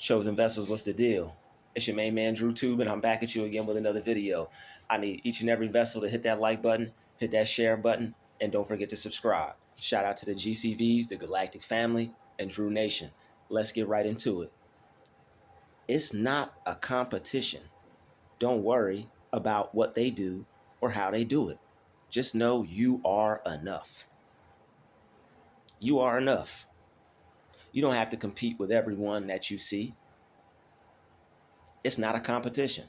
Chosen Vessels, what's the deal? It's your main man, Drew Tube, and I'm back at you again with another video. I need each and every vessel to hit that like button, hit that share button, and don't forget to subscribe. Shout out to the GCVs, the Galactic Family, and Drew Nation. Let's get right into it. It's not a competition. Don't worry about what they do or how they do it. Just know you are enough. You are enough. You don't have to compete with everyone that you see. It's not a competition.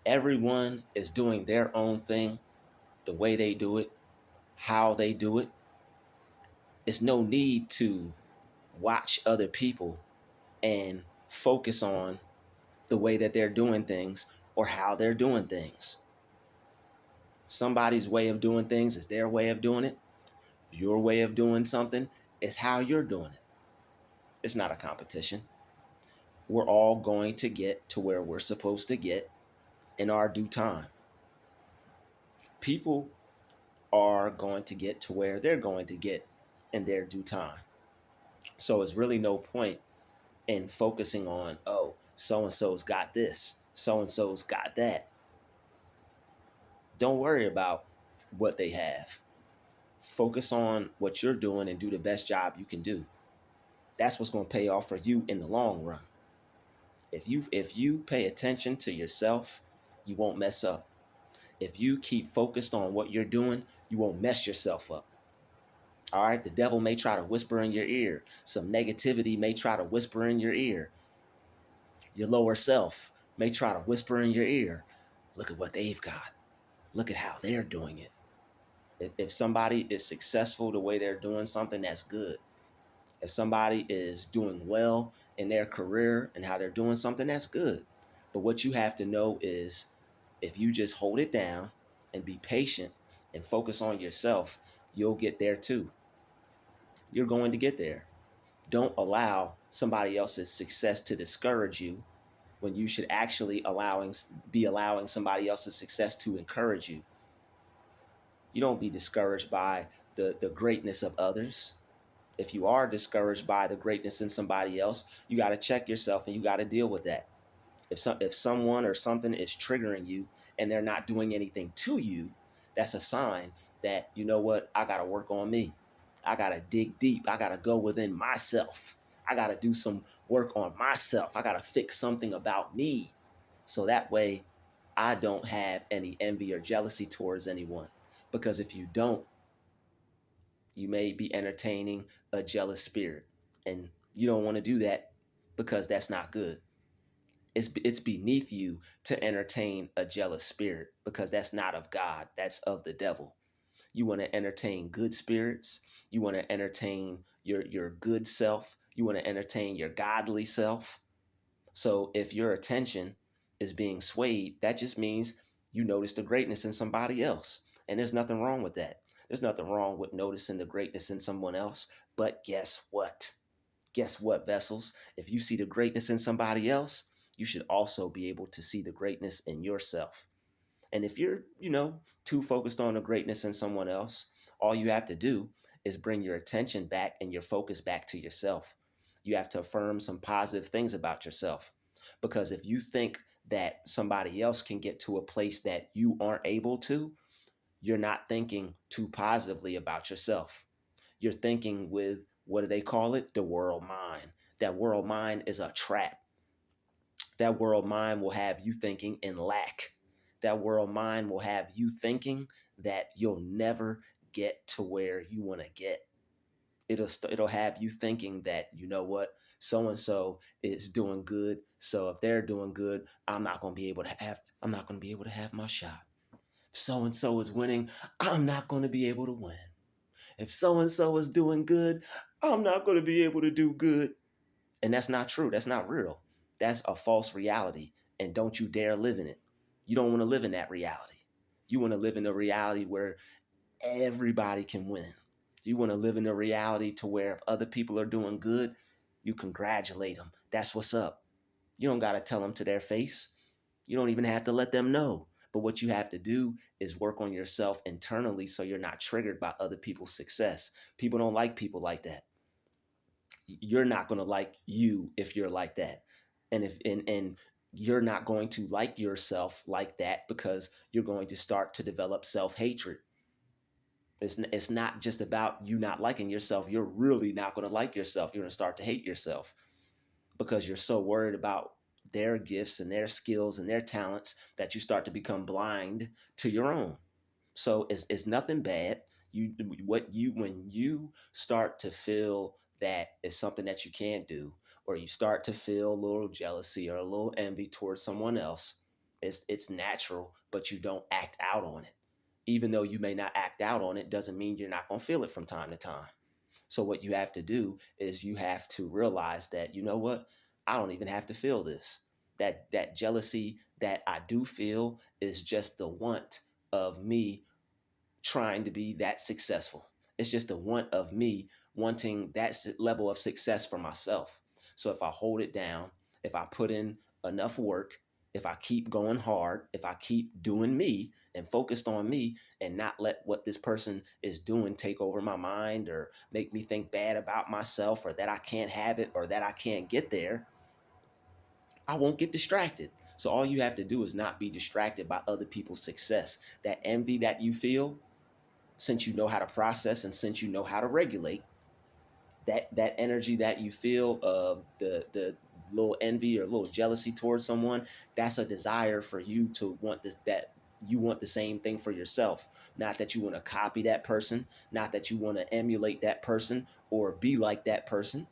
Everyone is doing their own thing, the way they do it, how they do it. It's no need to watch other people and focus on the way that they're doing things or how they're doing things. Somebody's way of doing things is their way of doing it. Your way of doing something is how you're doing it. It's not a competition. We're all going to get to where we're supposed to get in our due time. People are going to get to where they're going to get in their due time. So it's really no point in focusing on, oh, so-and-so's got this, so-and-so's got that. Don't worry about what they have. Focus on what you're doing and do the best job you can do. That's what's going to pay off for you in the long run. If you pay attention to yourself, you won't mess up. If you keep focused on what you're doing, you won't mess yourself up. All right, the devil may try to whisper in your ear. Some negativity may try to whisper in your ear. Your lower self may try to whisper in your ear. Look at what they've got. Look at how they're doing it. If somebody is successful the way they're doing something, that's good. If somebody is doing well in their career and how they're doing something, that's good. But what you have to know is if you just hold it down and be patient and focus on yourself, you'll get there too. You're going to get there. Don't allow somebody else's success to discourage you when you should actually be allowing somebody else's success to encourage you. You don't be discouraged by the greatness of others. If you are discouraged by the greatness in somebody else, you got to check yourself and you got to deal with that. If someone or something is triggering you and they're not doing anything to you, that's a sign that, you know what, I got to work on me. I got to dig deep. I got to go within myself. I got to do some work on myself. I got to fix something about me. So that way I don't have any envy or jealousy towards anyone. Because if you don't, you may be entertaining a jealous spirit. And you don't want to do that because that's not good. It's beneath you to entertain a jealous spirit because that's not of God. That's of the devil. You want to entertain good spirits. You want to entertain your good self. You want to entertain your godly self. So if your attention is being swayed, that just means you notice the greatness in somebody else. And there's nothing wrong with that. There's nothing wrong with noticing the greatness in someone else. But guess what? Guess what, vessels? If you see the greatness in somebody else, you should also be able to see the greatness in yourself. And if you're, too focused on the greatness in someone else, all you have to do is bring your attention back and your focus back to yourself. You have to affirm some positive things about yourself. Because if you think that somebody else can get to a place that you aren't able to, you're not thinking too positively about yourself. You're thinking with, what do they call it? The world mind. That world mind is a trap. That world mind will have you thinking in lack. That world mind will have you thinking that you'll never get to where you want to get. It'll have you thinking that, you know what, so and so is doing good. So if they're doing good, I'm not going to be able to have my shot. If so and so is winning, I'm not going to be able to win. If so and so is doing good, I'm not going to be able to do good. And that's not true. That's not real. That's a false reality. And don't you dare live in it. You don't want to live in that reality. You want to live in a reality where everybody can win. You want to live in a reality to where if other people are doing good, you congratulate them. That's what's up. You don't got to tell them to their face. You don't even have to let them know. But what you have to do is work on yourself internally so you're not triggered by other people's success. People don't like people like that. You're not going to like you if you're like that. And you're not going to like yourself like that because you're going to start to develop self-hatred. It's not just about you not liking yourself. You're really not going to like yourself. You're going to start to hate yourself because you're so worried about their gifts and their skills and their talents that you start to become blind to your own. So it's nothing bad. You what you when you start to feel that it's something that you can't do, or you start to feel a little jealousy or a little envy towards someone else, it's natural, but you don't act out on it. Even though you may not act out on it, doesn't mean you're not gonna feel it from time to time. So what you have to do is you have to realize that, you know what, I don't even have to feel this. That jealousy that I do feel is just the want of me trying to be that successful. It's just a want of me wanting that level of success for myself. So if I hold it down, if I put in enough work, if I keep going hard, if I keep doing me and focused on me and not let what this person is doing take over my mind or make me think bad about myself or that I can't have it or that I can't get there, I won't get distracted. So all you have to do is not be distracted by other people's success. That envy that you feel, since you know how to process and since you know how to regulate that energy that you feel of the little envy or little jealousy towards someone, that's a desire for you to want this, that you want the same thing for yourself. Not that you want to copy that person, not that you want to emulate that person or be like that person,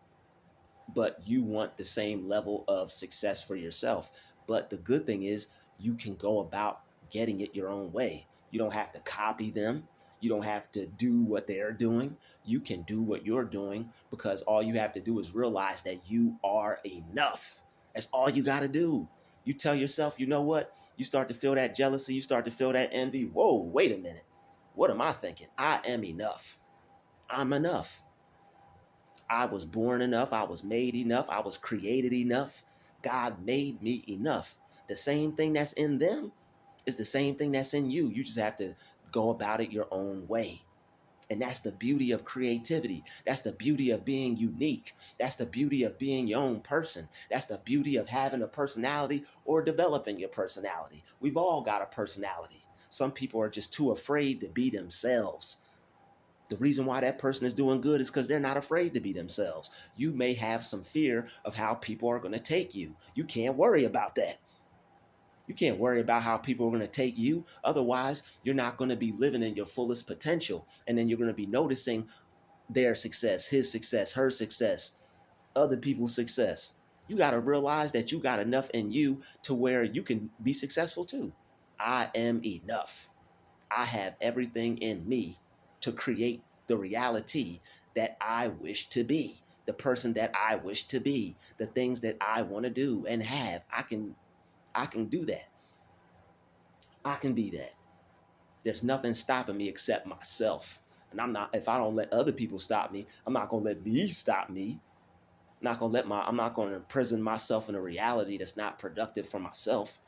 but you want the same level of success for yourself. But the good thing is you can go about getting it your own way. You don't have to copy them. You don't have to do what they're doing. You can do what you're doing because all you have to do is realize that you are enough. That's all you got to do. You tell yourself, you know what? You start to feel that jealousy. You start to feel that envy. Whoa, wait a minute. What am I thinking? I am enough. I'm enough. I was born enough. I was made enough. I was created enough. God made me enough. The same thing that's in them is the same thing that's in you. You just have to go about it your own way. And that's the beauty of creativity. That's the beauty of being unique. That's the beauty of being your own person. That's the beauty of having a personality or developing your personality. We've all got a personality. Some people are just too afraid to be themselves. The reason why that person is doing good is because they're not afraid to be themselves. You may have some fear of how people are going to take you. You can't worry about that. You can't worry about how people are going to take you. Otherwise, you're not going to be living in your fullest potential. And then you're going to be noticing their success, his success, her success, other people's success. You got to realize that you got enough in you to where you can be successful too. I am enough. I have everything in me to create the reality that I wish to be, the person that I wish to be, the things that I want to do and have. I can do that. I can be that. There's nothing stopping me except myself. And I'm not, if I don't let other people stop me, I'm not gonna let me stop me. I'm not gonna imprison myself in a reality that's not productive for myself.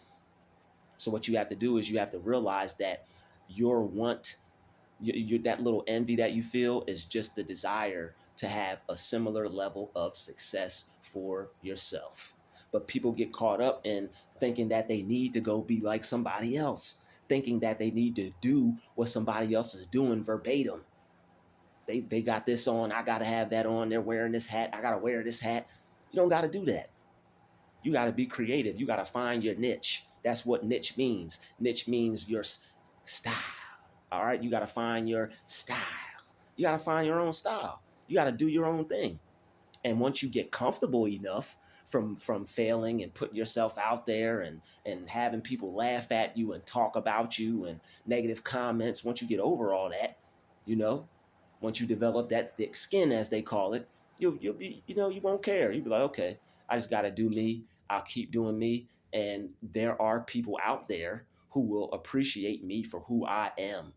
So what you have to do is you have to realize that your want, that little envy that you feel is just the desire to have a similar level of success for yourself. But people get caught up in thinking that they need to go be like somebody else, thinking that they need to do what somebody else is doing verbatim. They got this on, I gotta have that on. They're wearing this hat, I gotta wear this hat. You don't gotta do that. You gotta be creative. You gotta find your niche. That's what niche means. Niche means your style. All right, you got to find your style. You got to find your own style. You got to do your own thing. And once you get comfortable enough from failing and putting yourself out there and having people laugh at you and talk about you and negative comments, once you get over all that, you know, once you develop that thick skin as they call it, you'll be, you won't care. You'll be like, okay, I just got to do me. I'll keep doing me. And there are people out there who will appreciate me for who I am.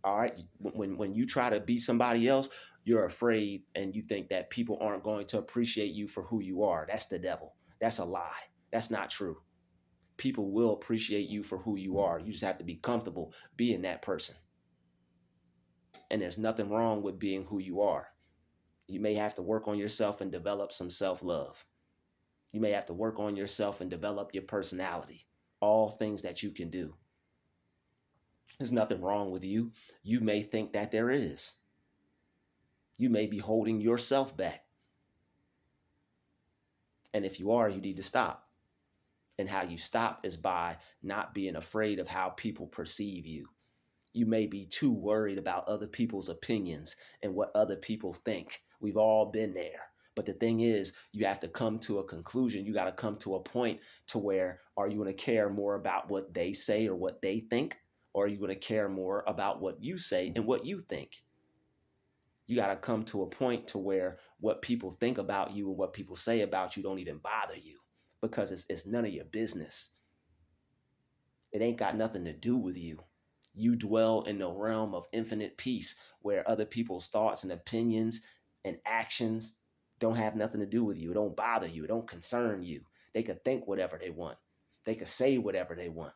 All right. When you try to be somebody else, you're afraid and you think that people aren't going to appreciate you for who you are. That's the devil. That's a lie. That's not true. People will appreciate you for who you are. You just have to be comfortable being that person. And there's nothing wrong with being who you are. You may have to work on yourself and develop some self-love. You may have to work on yourself and develop your personality. All things that you can do. There's nothing wrong with you. You may think that there is. You may be holding yourself back. And if you are, you need to stop. And how you stop is by not being afraid of how people perceive you. You may be too worried about other people's opinions and what other people think. We've all been there. But the thing is, you have to come to a conclusion. You got to come to a point to where, are you going to care more about what they say or what they think? Or are you going to care more about what you say and what you think? You got to come to a point to where what people think about you and what people say about you don't even bother you, because it's none of your business. It ain't got nothing to do with you. You dwell in the realm of infinite peace where other people's thoughts and opinions and actions don't have nothing to do with you. It don't bother you. It don't concern you. They could think whatever they want. They could say whatever they want.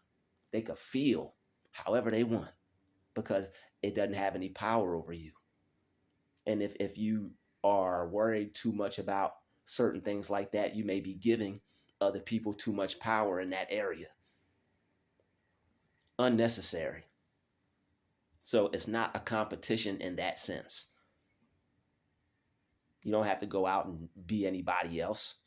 They could feel however they want, because it doesn't have any power over you. And if you are worried too much about certain things like that, you may be giving other people too much power in that area. Unnecessary. So it's not a competition in that sense. You don't have to go out and be anybody else.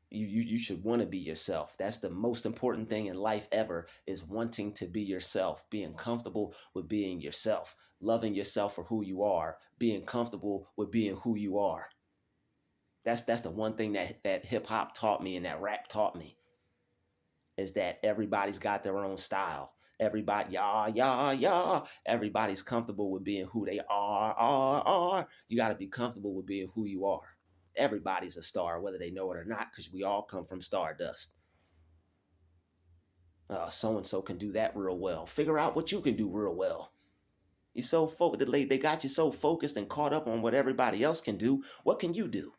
You should want to be yourself. That's the most important thing in life ever, is wanting to be yourself, being comfortable with being yourself, loving yourself for who you are, being comfortable with being who you are. That's the one thing that hip hop taught me and that rap taught me, is that everybody's got their own style. Everybody, yeah. Everybody's comfortable with being who they are. You got to be comfortable with being who you are. Everybody's a star, whether they know it or not, because we all come from stardust. So-and-so can do that real well. Figure out what you can do real well. You're so focused, they got you so focused and caught up on what everybody else can do. What can you do?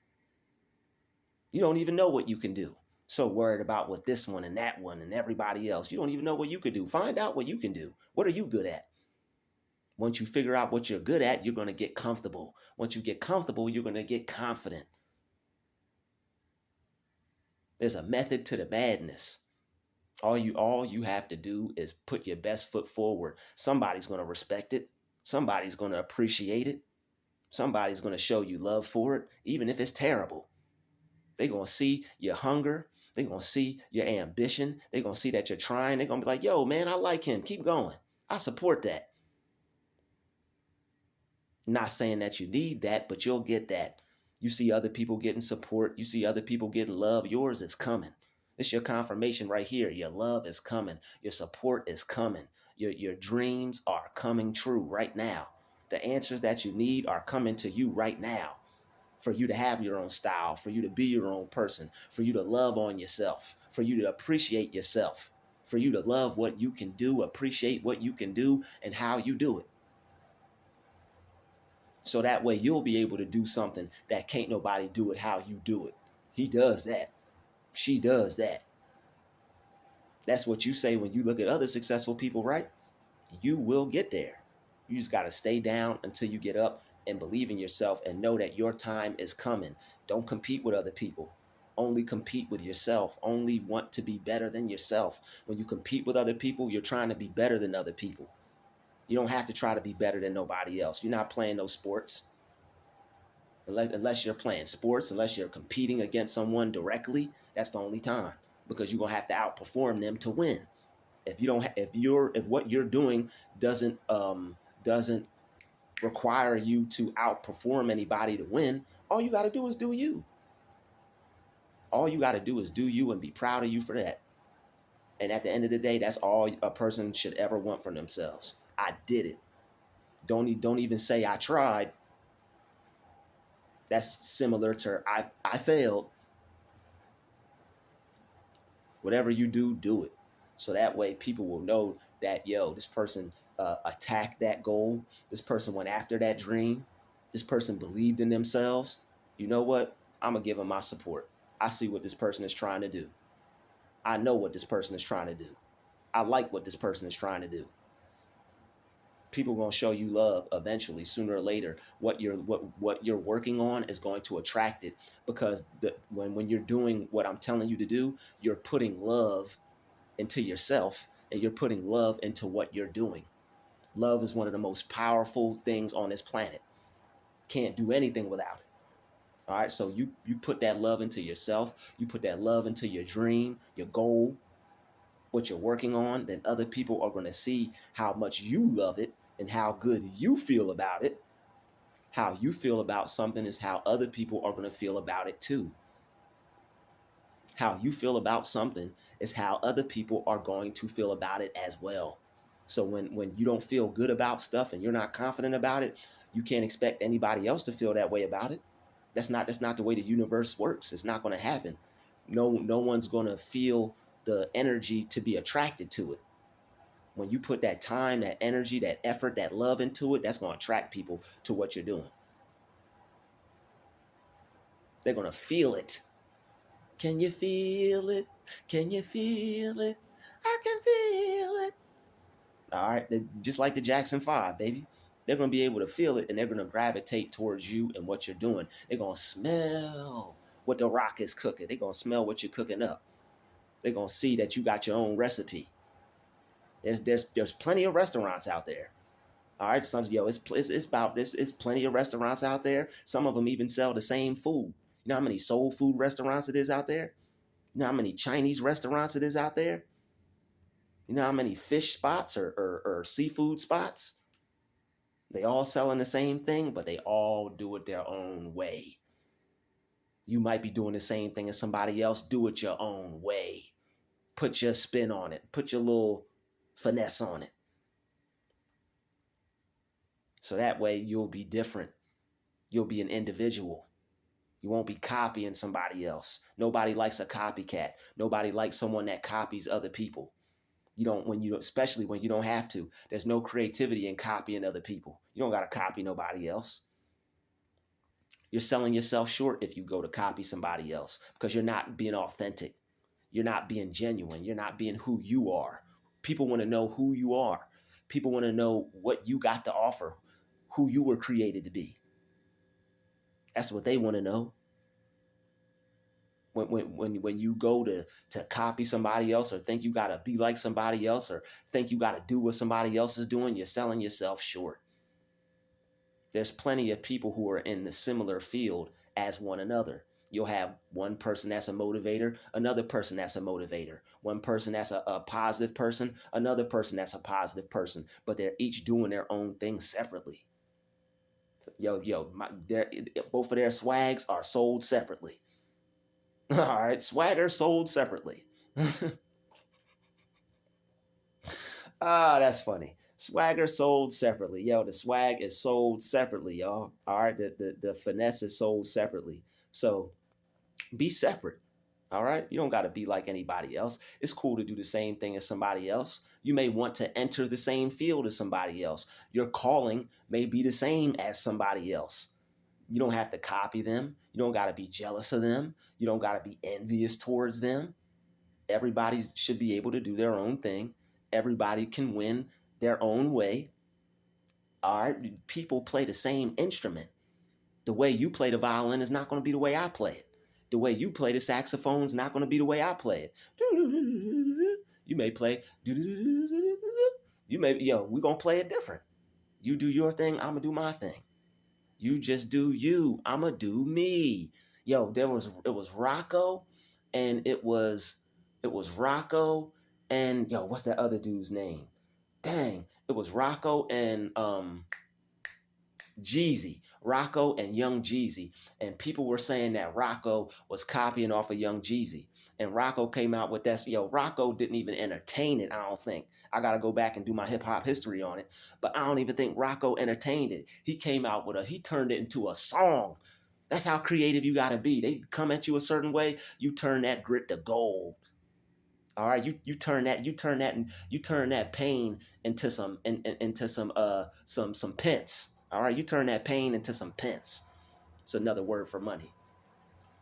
You don't even know what you can do. So worried about what this one and that one and everybody else. You don't even know what you can do. Find out what you can do. What are you good at? Once you figure out what you're good at, you're going to get comfortable. Once you get comfortable, you're going to get confident. There's a method to the madness. All you have to do is put your best foot forward. Somebody's going to respect it. Somebody's going to appreciate it. Somebody's going to show you love for it, even if it's terrible. They're going to see your hunger. They're going to see your ambition. They're going to see that you're trying. They're going to be like, yo, man, I like him. Keep going. I support that. Not saying that you need that, but you'll get that. You see other people getting support. You see other people getting love. Yours is coming. It's your confirmation right here. Your love is coming. Your support is coming. Your dreams are coming true right now. The answers that you need are coming to you right now, for you to have your own style, for you to be your own person, for you to love on yourself, for you to appreciate yourself, for you to love what you can do, appreciate what you can do and how you do it. So that way you'll be able to do something that can't nobody do it how you do it. He does that. She does that. That's what you say when you look at other successful people, right? You will get there. You just got to stay down until you get up and believe in yourself and know that your time is coming. Don't compete with other people. Only compete with yourself. Only want to be better than yourself. When you compete with other people, you're trying to be better than other people. You don't have to try to be better than nobody else. You're not playing those sports. Unless you're playing sports, unless you're competing against someone directly, that's the only time, because you're going to have to outperform them to win. If what you're doing doesn't require you to outperform anybody to win, all you got to do is do you. All you got to do is do you and be proud of you for that. And at the end of the day, that's all a person should ever want for themselves. I did it. Don't even say I tried. That's similar to I failed. Whatever you do, do it. So that way people will know that, yo, this person attacked that goal. This person went after that dream. This person believed in themselves. You know what? I'm going to give them my support. I see what this person is trying to do. I know what this person is trying to do. I like what this person is trying to do. People are going to show you love eventually, sooner or later. What you're working on is going to attract it, because when you're doing what I'm telling you to do, you're putting love into yourself, and you're putting love into what you're doing. Love is one of the most powerful things on this planet. Can't do anything without it. All right, so you put that love into yourself, you put that love into your dream, your goal, what you're working on, then other people are going to see how much you love it and how good you feel about it. How you feel about something is how other people are going to feel about it too. How you feel about something is how other people are going to feel about it as well. So when you don't feel good about stuff and you're not confident about it, you can't expect anybody else to feel that way about it. That's not the way the universe works. It's not going to happen. No one's going to feel the energy to be attracted to it. When you put that time, that energy, that effort, that love into it, that's going to attract people to what you're doing. They're going to feel it. Can you feel it? Can you feel it? I can feel it. All right, just like the Jackson 5, baby. They're going to be able to feel it, and they're going to gravitate towards you and what you're doing. They're going to smell what the rock is cooking. They're going to smell what you're cooking up. They're going to see that you got your own recipe. There's plenty of restaurants out there. All right, it's about this. It's plenty of restaurants out there. Some of them even sell the same food. You know how many soul food restaurants it is out there? You know how many Chinese restaurants it is out there? You know how many fish spots or seafood spots? They all selling the same thing, but they all do it their own way. You might be doing the same thing as somebody else. Do it your own way. Put your spin on it. Put your little finesse on it. So that way you'll be different. You'll be an individual. You won't be copying somebody else. Nobody likes a copycat. Nobody likes someone that copies other people. Especially when you don't have to. There's no creativity in copying other people. You don't got to copy nobody else. You're selling yourself short if you go to copy somebody else, because you're not being authentic. You're not being genuine. You're not being who you are. People want to know who you are. People want to know what you got to offer, who you were created to be. That's what they want to know. When you go to copy somebody else, or think you got to be like somebody else, or think you got to do what somebody else is doing, you're selling yourself short. There's plenty of people who are in the similar field as one another. You'll have one person that's a motivator, another person that's a motivator, one person that's a positive person, another person that's a positive person, but they're each doing their own thing separately. Both of their swags are sold separately. All right, swagger sold separately. That's funny. Swagger sold separately. The swag is sold separately, y'all. All right, the finesse is sold separately. So be separate. All right, you don't got to be like anybody else. It's cool to do the same thing as somebody else. You may want to enter the same field as somebody else. Your calling may be the same as somebody else. You don't have to copy them. You don't got to be jealous of them. You don't got to be envious towards them. Everybody should be able to do their own thing. Everybody can win their own way. All right, people play the same instrument. The way you play the violin is not going to be the way I play it. The way you play the saxophone is not going to be the way I play it. You may play. We're going to play it different. You do your thing, I'm going to do my thing. You just do you. I'm going to do me. It was Rocco, and it was Rocco, and what's that other dude's name? Dang, it was Rocco and Jeezy, Rocco and Young Jeezy. And people were saying that Rocco was copying off of Young Jeezy. And Rocco came out with that. Rocco didn't even entertain it, I don't think. I got to go back and do my hip hop history on it. But I don't even think Rocco entertained it. He came out he turned it into a song. That's how creative you got to be. They come at you a certain way, you turn that grit to gold. All right, you turn that pain into some pence. All right, you turn that pain into some pence. It's another word for money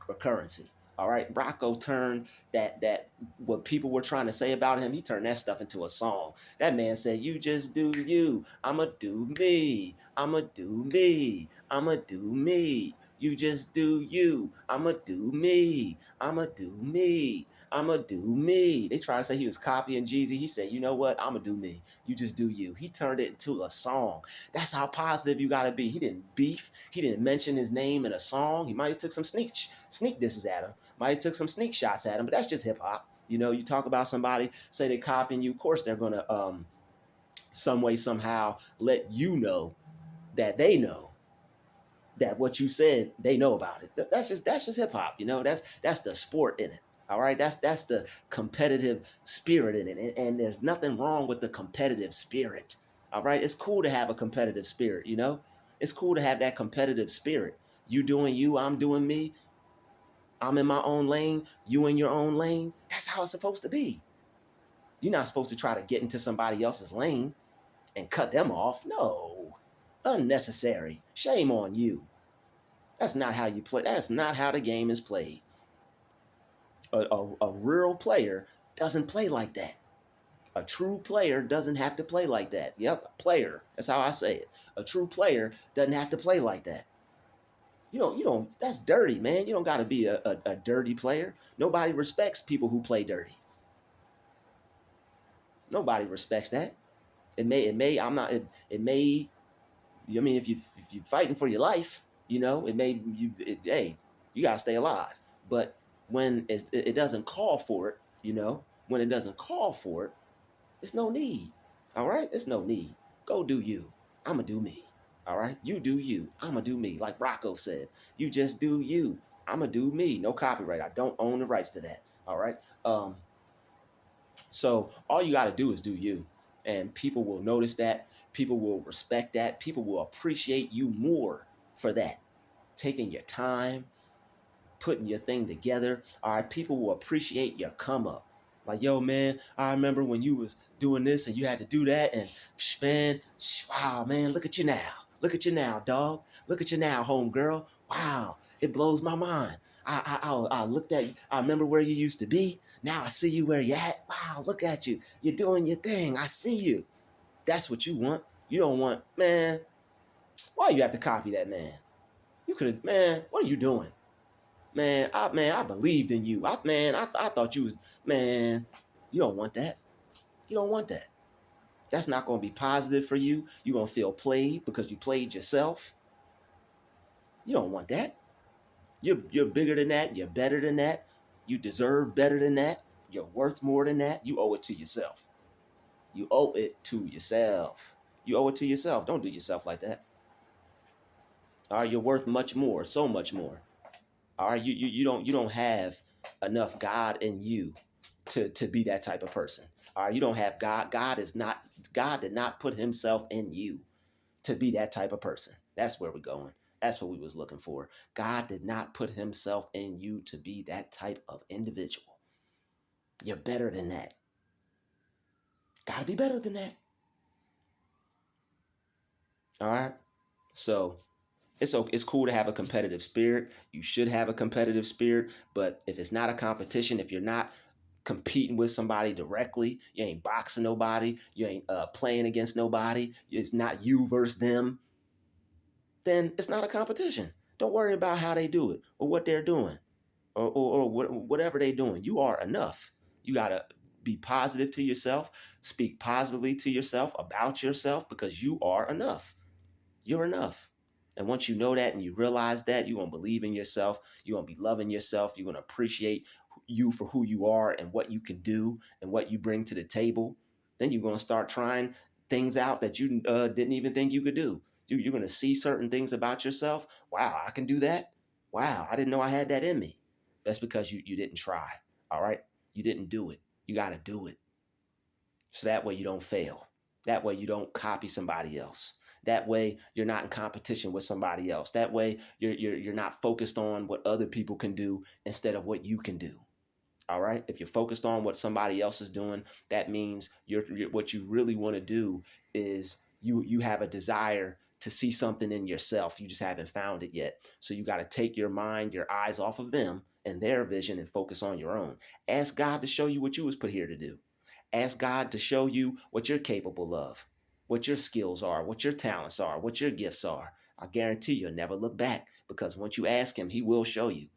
or currency. All right, Rocco turned that what people were trying to say about him, he turned that stuff into a song. That man said, "You just do you. I'ma do me. I'ma do me. I'ma do me. You just do you. I'ma do me. I'ma do me. I'ma do me." They try to say he was copying Jeezy. He said, "You know what? I'ma do me. You just do you." He turned it into a song. That's how positive you gotta be. He didn't beef. He didn't mention his name in a song. He might have took some sneak disses at him. Might have took some sneak shots at him, but that's just hip hop. You know, you talk about somebody, say they copying you. Of course, they're gonna some way somehow let you know that they know that what you said they know about it. That's just hip hop. You know, that's the sport in it. All right, that's the competitive spirit in it, and there's nothing wrong with the competitive spirit. All right, it's cool to have a competitive spirit. You know, it's cool to have that competitive spirit. You doing you, I'm doing me. I'm in my own lane, you in your own lane. That's how it's supposed to be. You're not supposed to try to get into somebody else's lane and cut them off. No, unnecessary. Shame on you. That's not how you play. That's not how the game is played. A real player doesn't play like that. A true player doesn't have to play like that. Yep, player. That's how I say it. A true player doesn't have to play like that. You don't, that's dirty, man. You don't got to be a dirty player. Nobody respects people who play dirty. Nobody respects that. It may, I mean, if you're fighting for your life, you know, hey, you got to stay alive. But when it doesn't call for it, you know, when it doesn't call for it, it's no need. All right. It's no need. Go do you. I'm going to do me. All right. You do you. I'm going to do me. Like Rocco said, you just do you. I'm going to do me. No copyright. I don't own the rights to that. All right. So all you got to do is do you. And people will notice that. People will respect that. People will appreciate you more for that. Taking your time, putting your thing together. All right, people will appreciate your come up. Like, yo, man, I remember when you was doing this and you had to do that, and man, wow, man, look at you now. Look at you now, dog. Look at you now, home girl. Wow, it blows my mind. I looked at you. I remember where you used to be. Now I see you where you're at. Wow, look at you. You're doing your thing. I see you. That's what you want. You don't want, man. Why you have to copy that, man? You could have, man. What are you doing? Man, I believed in you. I thought you was, man, you don't want that. You don't want that. That's not going to be positive for you. You're going to feel played because you played yourself. You don't want that. You're bigger than that. You're better than that. You deserve better than that. You're worth more than that. You owe it to yourself. You owe it to yourself. You owe it to yourself. Don't do yourself like that. All right, you're worth much more, so much more. All right, you don't have enough God in you to be that type of person. All right, you don't have God. God did not put himself in you to be that type of person. That's where we're going. That's what we was looking for. God did not put himself in you to be that type of individual. You're better than that. Gotta be better than that. All right. So it's cool to have a competitive spirit. You should have a competitive spirit, but if it's not a competition, if you're not competing with somebody directly, you ain't boxing nobody, you ain't playing against nobody, it's not you versus them, then it's not a competition. Don't worry about how they do it or what they're doing or whatever they're doing. You are enough. You got to be positive to yourself, speak positively to yourself about yourself because you are enough. You're enough. And once you know that and you realize that, you're going to believe in yourself. You're going to be loving yourself. You're going to appreciate you for who you are and what you can do and what you bring to the table. Then you're going to start trying things out that you didn't even think you could do. You're going to see certain things about yourself. Wow, I can do that. Wow, I didn't know I had that in me. That's because you didn't try. All right. You didn't do it. You got to do it. So that way you don't fail. That way you don't copy somebody else. That way you're not in competition with somebody else. That way you're not focused on what other people can do instead of what you can do. All right. If you're focused on what somebody else is doing, that means you're what you really want to do is you have a desire to see something in yourself. You just haven't found it yet. So you got to take your mind, your eyes off of them and their vision and focus on your own. Ask God to show you what you was put here to do. Ask God to show you what you're capable of, what your skills are, what your talents are, what your gifts are. I guarantee you'll never look back, because once you ask him, he will show you.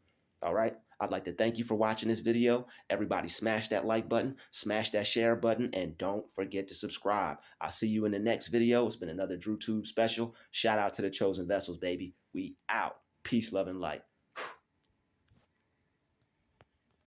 All right. I'd like to thank you for watching this video. Everybody smash that like button, smash that share button, and don't forget to subscribe. I'll see you in the next video. It's been another DrewTube special. Shout out to the chosen vessels, baby. We out. Peace, love, and light.